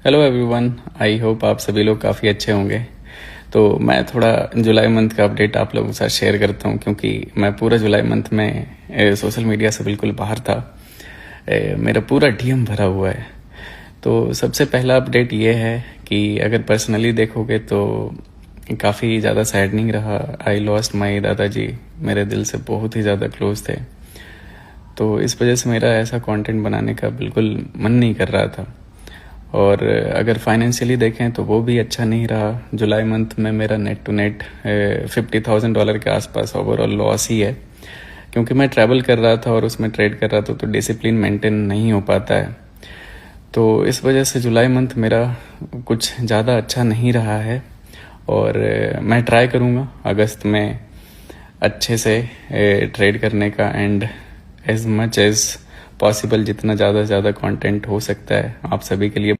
Hello everyone, I hope आप सभी लोग काफ़ी अच्छे होंगे। तो मैं थोड़ा जुलाई मंथ का अपडेट आप लोगों के साथ शेयर करता हूँ, क्योंकि मैं पूरा जुलाई मंथ में सोशल मीडिया से बिल्कुल बाहर था। मेरा पूरा डीएम भरा हुआ है। तो सबसे पहला अपडेट ये है कि अगर पर्सनली देखोगे तो काफ़ी ज़्यादा सैडनिंग रहा। आई लॉस्ट माई दादाजी, मेरे दिल से बहुत ही ज़्यादा क्लोज थे। तो इस वजह से मेरा ऐसा कंटेंट बनाने का बिल्कुल मन नहीं कर रहा था। और अगर फाइनेंशियली देखें तो वो भी अच्छा नहीं रहा। जुलाई मंथ में मेरा नेट टू नेट $50,000 के आसपास ओवरऑल लॉस ही है, क्योंकि मैं ट्रैवल कर रहा था और उसमें ट्रेड कर रहा था, तो डिसिप्लिन मेंटेन नहीं हो पाता है। तो इस वजह से जुलाई मंथ मेरा कुछ ज़्यादा अच्छा नहीं रहा है। और मैं ट्राई करूँगा अगस्त में अच्छे से ट्रेड करने का, and as much as possible जितना ज़्यादा से ज़्यादा कंटेंट हो सकता है आप सभी के लिए